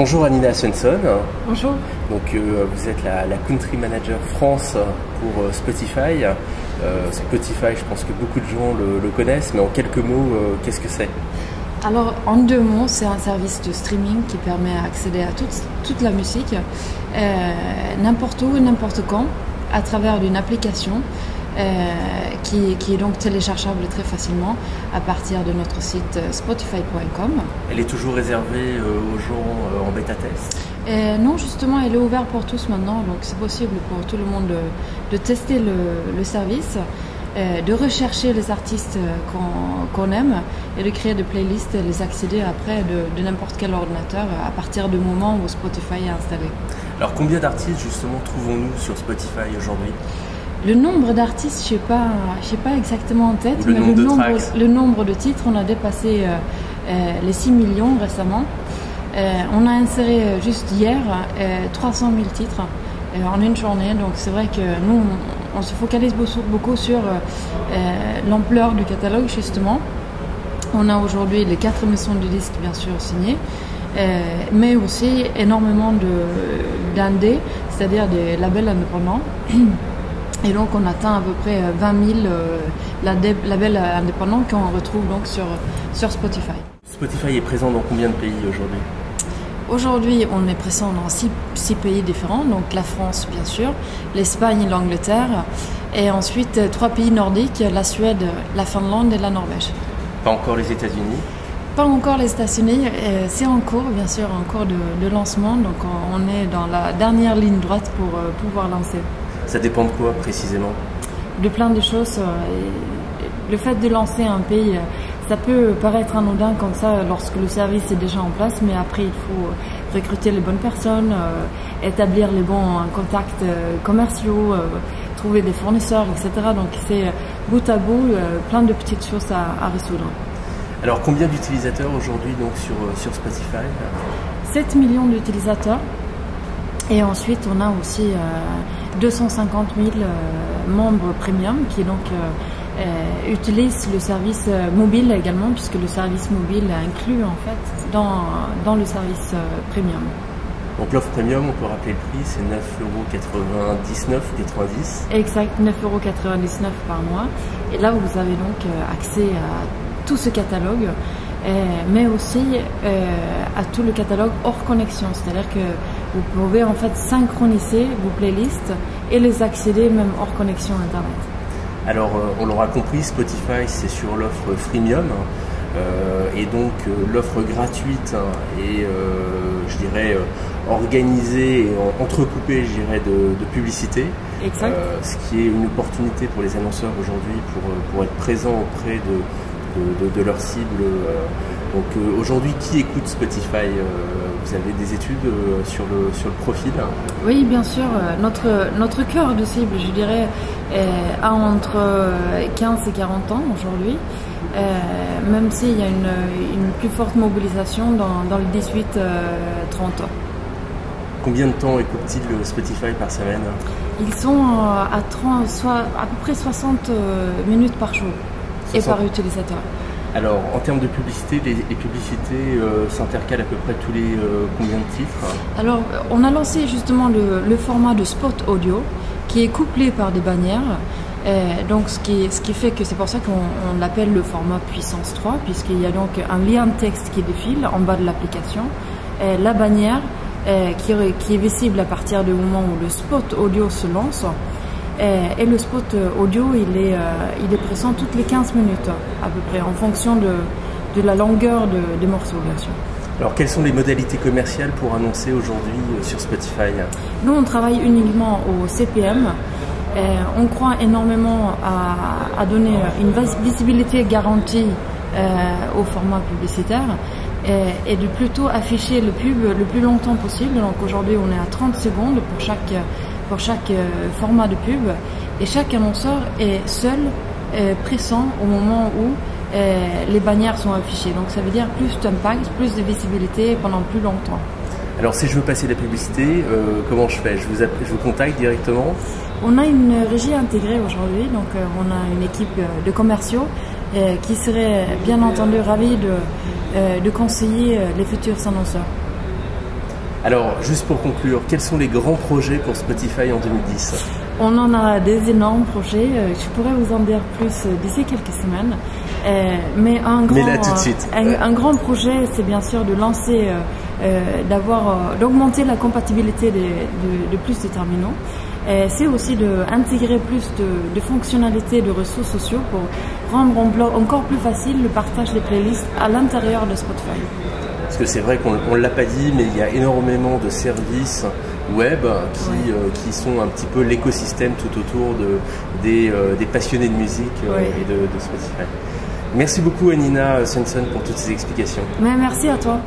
Bonjour Anina Svensson. Bonjour. Donc vous êtes la Country Manager France pour Spotify. Spotify, je pense que beaucoup de gens le connaissent, mais en quelques mots, qu'est-ce que c'est? Alors en 2 mots, c'est un service de streaming qui permet d'accéder à toute la musique, n'importe où et n'importe quand, à travers une application qui est donc téléchargeable très facilement à partir de notre site spotify.com. Elle est toujours réservée aux gens en bêta test? Non, justement, elle est ouverte pour tous maintenant, donc c'est possible pour tout le monde de tester le service, de rechercher les artistes qu'on aime et de créer des playlists et les accéder après de n'importe quel ordinateur à partir du moment où Spotify est installé. Alors combien d'artistes justement trouvons-nous sur Spotify aujourd'hui? Le nombre d'artistes, je sais pas exactement en tête, mais le nombre de titres, on a dépassé les 6 millions récemment. On a inséré juste hier 300 000 titres en une journée, donc c'est vrai que nous on se focalise beaucoup sur l'ampleur du catalogue justement. On a aujourd'hui les 4 maisons de disques bien sûr signées, mais aussi énormément d'indés, c'est-à-dire des labels indépendants. Et donc on atteint à peu près 20 000 labels indépendants qu'on retrouve donc sur Spotify. Spotify est présent dans combien de pays aujourd'hui? Aujourd'hui, on est présent dans 6 pays différents, donc la France bien sûr, l'Espagne, l'Angleterre, et ensuite 3 pays nordiques, la Suède, la Finlande et la Norvège. Pas encore les États-Unis? Pas encore les États-Unis, c'est en cours, bien sûr, en cours de lancement, donc on est dans la dernière ligne droite pour pouvoir lancer. Ça dépend de quoi précisément? De plein de choses. Le fait de lancer un pays, ça peut paraître anodin comme ça lorsque le service est déjà en place, mais après il faut recruter les bonnes personnes, établir les bons contacts commerciaux, trouver des fournisseurs, etc. Donc c'est bout à bout plein de petites choses à résoudre. Alors combien d'utilisateurs aujourd'hui donc sur Spotify? 7 millions d'utilisateurs. Et ensuite, on a aussi 250 000 membres premium qui donc utilisent le service mobile également, puisque le service mobile est inclus en fait dans le service premium. Donc l'offre premium, on peut rappeler le prix, c'est 9,99 € ou 90 €? Exact, 9,99 € par mois. Et là, vous avez donc accès à tout ce catalogue, mais aussi à tout le catalogue hors connexion, c'est-à-dire que vous pouvez en fait synchroniser vos playlists et les accéder même hors connexion internet. Alors on l'aura compris, Spotify c'est sur l'offre freemium et donc l'offre gratuite et je dirais organisée et entrecoupée je dirais de publicité. Exact. Ce qui est une opportunité pour les annonceurs aujourd'hui pour être présents auprès de leur cible. Donc aujourd'hui, qui écoute Spotify? Vous avez des études sur le profil? Oui, bien sûr. Notre cœur de cible, je dirais, a entre 15 et 40 ans aujourd'hui, même s'il y a une plus forte mobilisation dans les 18-30 ans. Combien de temps écoutent-ils Spotify par semaine? Ils sont à peu près 60 minutes par jour 60. Et par utilisateur. Alors, en termes de publicité, les publicités s'intercalent à peu près tous les combien de titres? Alors, on a lancé justement le format de spot audio qui est couplé par des bannières. Donc, ce qui fait que c'est pour ça qu'on l'appelle le format puissance 3, puisqu'il y a donc un lien de texte qui défile en bas de l'application, la bannière qui est visible à partir du moment où le spot audio se lance. Et le spot audio, il est présent toutes les 15 minutes à peu près, en fonction de la longueur des morceaux, bien sûr. Alors, quelles sont les modalités commerciales pour annoncer aujourd'hui sur Spotify? Nous, on travaille uniquement au CPM. On croit énormément à donner une visibilité garantie au format publicitaire et de plutôt afficher le pub le plus longtemps possible. Donc aujourd'hui, on est à 30 secondes pour chaque format de pub, et chaque annonceur est seul présent au moment où les bannières sont affichées. Donc ça veut dire plus d'impact, plus de visibilité pendant plus longtemps. Alors si je veux passer la publicité, comment je fais? Je vous contacte directement? On a une régie intégrée aujourd'hui, donc on a une équipe de commerciaux qui serait bien entendu ravis de conseiller les futurs annonceurs. Alors, juste pour conclure, quels sont les grands projets pour Spotify en 2010? On en a des énormes projets, je pourrais vous en dire plus d'ici quelques semaines, mais là tout de suite. Un grand projet, c'est bien sûr de lancer, d'augmenter la compatibilité de plus de terminaux. C'est aussi d'intégrer plus de fonctionnalités de réseaux sociaux pour rendre encore plus facile le partage des playlists à l'intérieur de Spotify. Parce que c'est vrai qu'on ne l'a pas dit, mais il y a énormément de services web qui sont un petit peu l'écosystème tout autour des passionnés de musique et de Spotify. Merci beaucoup Anina Svensson pour toutes ces explications. Mais merci à toi.